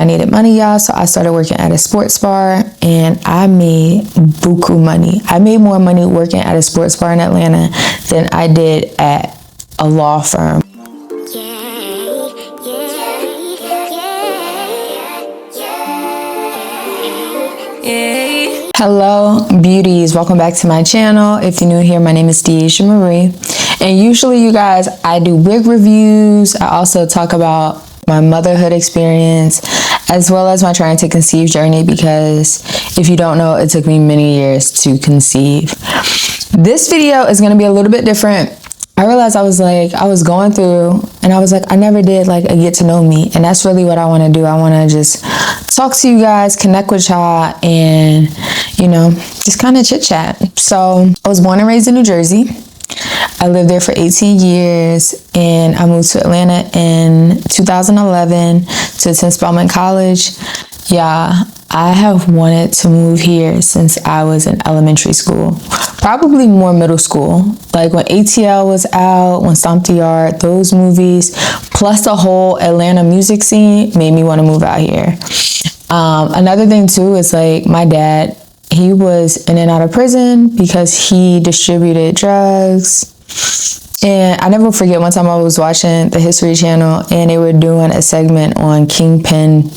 I needed money, y'all, so I started working at a sports bar, and I made buku money. I made more money working at a sports bar in Atlanta than I did at a law firm. Hello, beauties. Welcome back to my channel. If you're new here, my name is Deisha Marie. And usually, you guys, I do wig reviews. I also talk about my motherhood experience, as well as my trying to conceive journey, because if you don't know, it took me many years to conceive. This video is going to be a little bit different. I realized I was going through and I was like, I never did like a get to know me. And that's really what I want to do. I want to just talk to you guys, connect with y'all, and, you know, just kind of chit chat. So I was born and raised in New Jersey. I lived there for 18 years, and I moved to Atlanta in 2011 to attend Spelman College. Yeah, I have wanted to move here since I was in elementary school, probably more middle school. Like when ATL was out, when Stomp the Yard, those movies, plus the whole Atlanta music scene made me want to move out here. Another thing too is like my dad, he was in and out of prison because he distributed drugs. And I never forget one time I was watching the History Channel and they were doing a segment on Kingpin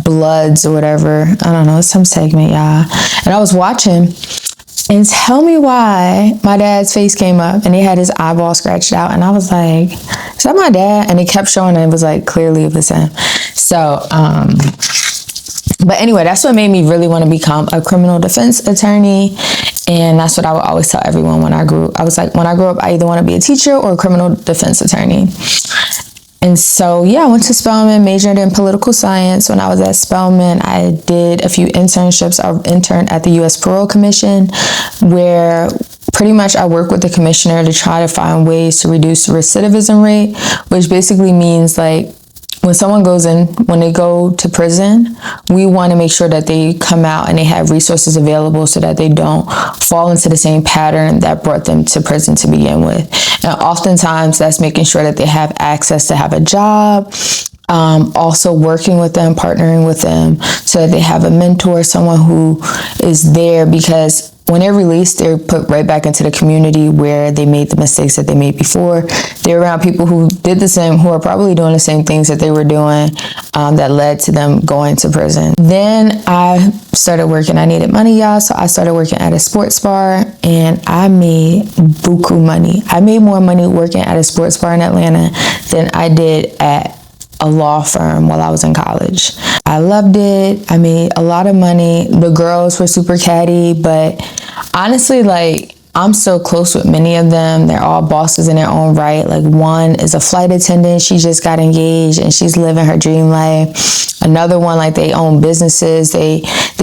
Bloods or whatever. I don't know, some segment, y'all. And I was watching, and tell me why my dad's face came up and he had his eyeball scratched out. And I was like, is that my dad? And it kept showing and it was like, clearly it was him. So, but anyway, that's what made me really want to become a criminal defense attorney. And that's what I would always tell everyone when I grew up. I was like, when I grow up, I either want to be a teacher or a criminal defense attorney. And so, yeah, I went to Spelman, majored in political science. When I was at Spelman, I did a few internships. I interned at the U.S. Parole Commission, where pretty much I work with the commissioner to try to find ways to reduce the recidivism rate, which basically means like, when someone goes in, when they go to prison, we want to make sure that they come out and they have resources available so that they don't fall into the same pattern that brought them to prison to begin with. And oftentimes that's making sure that they have access to have a job, also working with them, partnering with them so that they have a mentor, someone who is there, because when they're released, they're put right back into the community where they made the mistakes that they made before. They're around people who did the same, who are probably doing the same things that they were doing that led to them going to prison. Then I started working. I needed money, y'all, so I started working at a sports bar, and I made buku money. I made more money working at a sports bar in Atlanta than I did at a law firm while I was in college. I loved it. I made a lot of money. The girls were super catty, but honestly, like, I'm so close with many of them. They're all bosses in their own right. Like, one is a flight attendant. She just got engaged and she's living her dream life. Another one, like, they own businesses. They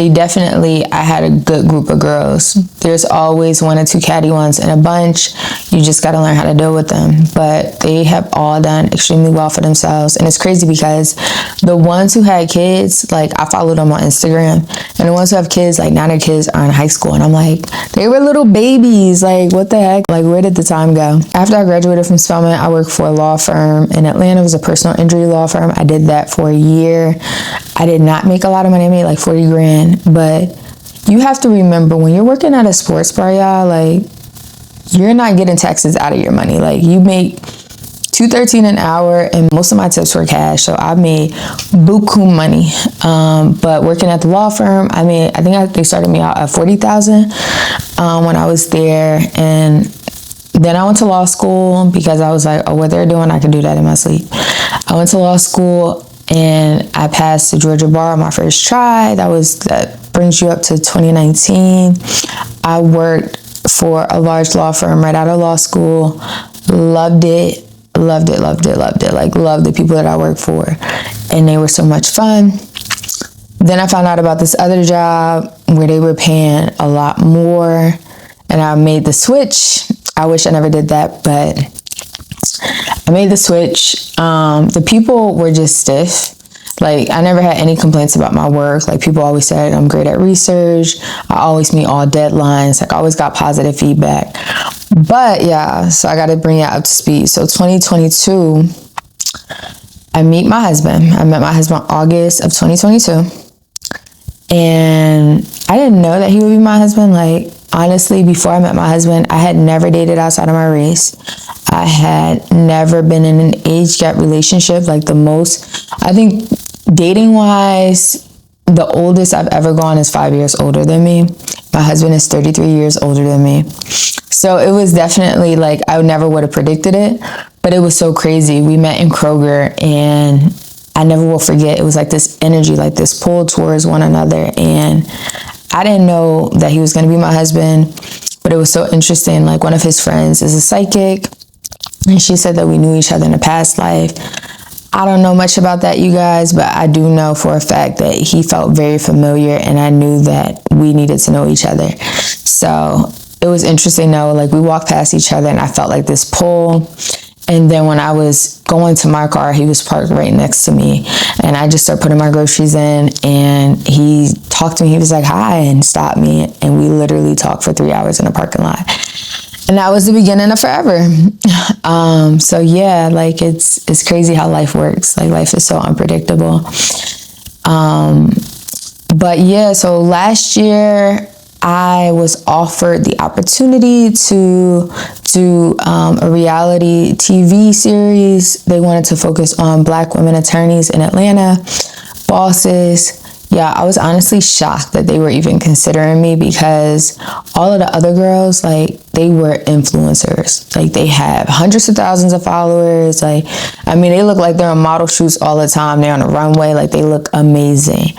definitely, I had a good group of girls. There's always one or two catty ones in a bunch. You just got to learn how to deal with them. But they have all done extremely well for themselves. And it's crazy because the ones who had kids, like, I followed them on Instagram. And the ones who have kids, like, now their kids are in high school. And I'm like, they were little babies. Like, what the heck? Like, where did the time go? After I graduated from Spelman, I worked for a law firm in Atlanta. It was a personal injury law firm. I did that for a year. I did not make a lot of money. I made like 40 grand. But you have to remember, when you're working at a sports bar, y'all, like, you're not getting taxes out of your money. Like, you make $2.13 an hour, and most of my tips were cash. So I made buku money. But working at the law firm, they started me out at $40,000 when I was there. And then I went to law school because I was like, oh, what they're doing, I can do that in my sleep. I went to law school and I passed the Georgia bar on my first try. That brings you up to 2019. I worked for a large law firm right out of law school. Loved it. Like, loved the people that I worked for, and they were so much fun. Then I found out about this other job where they were paying a lot more, and I made the switch. I wish I never did that, but I made the switch. The people were just stiff. Like, I never had any complaints about my work. Like, people always said I'm great at research. I always meet all deadlines. Like, I always got positive feedback. But yeah, so I got to bring it up to speed. So 2022, I meet my husband. I met my husband August of 2022. And I didn't know that he would be my husband. Like, honestly, before I met my husband, I had never dated outside of my race. I had never been in an age gap relationship. Like, the most, I think, dating wise, the oldest I've ever gone is 5 years older than me. My husband is 33 years older than me. So it was definitely like, I never would have predicted it, but it was so crazy. We met in Kroger, and I never will forget. It was like this energy, like this pull towards one another. And I didn't know that he was going to be my husband, but it was so interesting. Like, one of his friends is a psychic, and she said that we knew each other in a past life. I don't know much about that, you guys, but I do know for a fact that he felt very familiar, and I knew that we needed to know each other. So it was interesting, though. Like, we walked past each other, and I felt like this pull. And then when I was going to my car, he was parked right next to me, and I just started putting my groceries in, and he talked to me. He was like, hi, and stopped me. And we literally talked for 3 hours in a parking lot. And that was the beginning of forever. So yeah, like, it's crazy how life works. Like, life is so unpredictable. But yeah, so last year I was offered the opportunity to do a reality TV series. They wanted to focus on Black women attorneys in Atlanta, bosses. Yeah, I was honestly shocked that they were even considering me, because all of the other girls, like, they were influencers. Like, they have hundreds of thousands of followers. Like, I mean, they look like they're on model shoots all the time. They're on a runway. Like, they look amazing.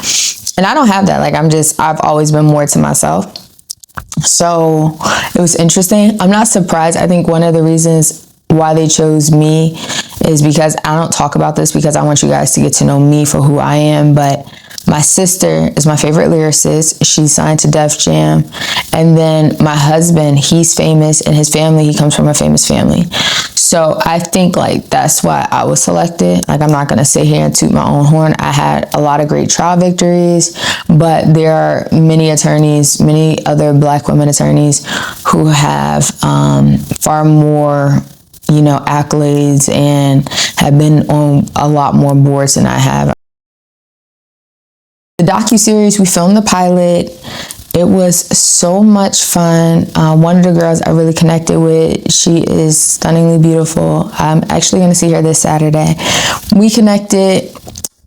And I don't have that. Like, I've always been more to myself. So it was interesting. I'm not surprised. I think one of the reasons why they chose me is because I don't talk about this, because I want you guys to get to know me for who I am. But my sister is my favorite lyricist. She's signed to Def Jam. And then my husband, he's famous, and his family, he comes from a famous family. So I think, like, that's why I was selected. Like, I'm not going to sit here and toot my own horn. I had a lot of great trial victories, but there are many attorneys, many other Black women attorneys who have far more, you know, accolades and have been on a lot more boards than I have. The docuseries, we filmed the pilot. It was so much fun. One of the girls I really connected with, she is stunningly beautiful. I'm actually going to see her this Saturday. We connected.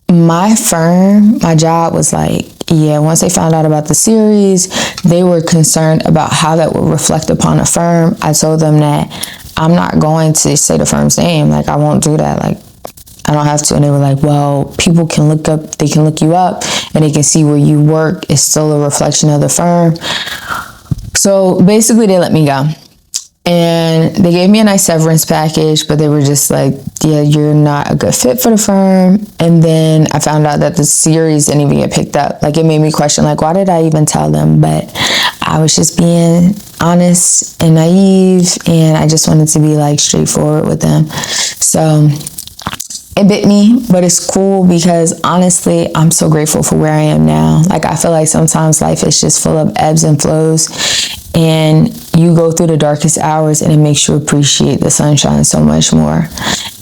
My firm, my job was like, yeah, once they found out about the series, they were concerned about how that would reflect upon a firm. I told them that I'm not going to say the firm's name. Like, I won't do that. Like, I don't have to. And they were like, well, people can look you up and they can see where you work. It's still a reflection of the firm. So basically they let me go. And they gave me a nice severance package, but they were just like, yeah, you're not a good fit for the firm. And then I found out that the series didn't even get picked up. Like, it made me question, like, why did I even tell them? But I was just being honest and naive, and I just wanted to be, like, straightforward with them. So it bit me, but it's cool, because honestly, I'm so grateful for where I am now. Like, I feel like sometimes life is just full of ebbs and flows, and you go through the darkest hours, and it makes you appreciate the sunshine so much more.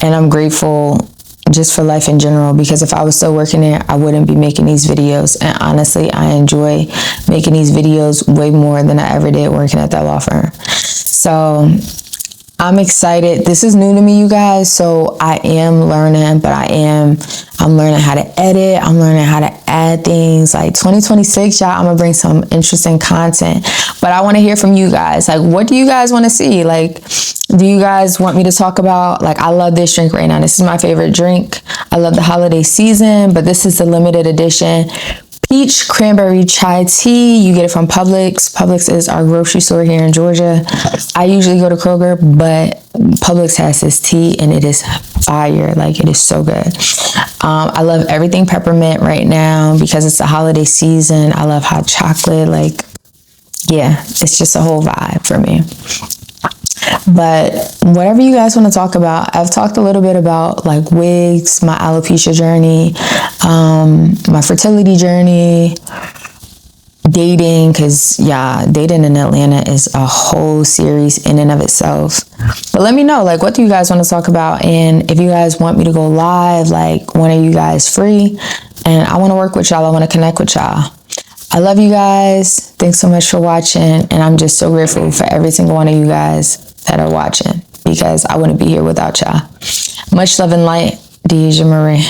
And I'm grateful just for life in general, because if I was still working there, I wouldn't be making these videos. And honestly, I enjoy making these videos way more than I ever did working at that law firm. So I'm excited. This is new to me, you guys, so I am learning, but I'm learning how to edit. I'm learning how to add things. Like, 2026, y'all, I'm gonna bring some interesting content, but I want to hear from you guys. Like, what do you guys want to see? Like, do you guys want me to talk about, like, I love this drink right now. This is my favorite drink. I love the holiday season, but this is the limited edition peach cranberry chai tea. You get it from Publix. Publix is our grocery store here in Georgia. I usually go to Kroger, but Publix has this tea, and it is fire. Like, it is so good. I love everything peppermint right now because it's the holiday season. I love hot chocolate. Like, yeah, it's just a whole vibe for me. But whatever you guys want to talk about, I've talked a little bit about, like, wigs, my alopecia journey, my fertility journey, dating, because yeah, dating in Atlanta is a whole series in and of itself. But let me know, like, what do you guys want to talk about? And if you guys want me to go live, like, when are you guys free? And I want to work with y'all. I want to connect with y'all. I love you guys. Thanks so much for watching. And I'm just so grateful for every single one of you guys that are watching, because I wouldn't be here without y'all. Much love and light. Deja Marie.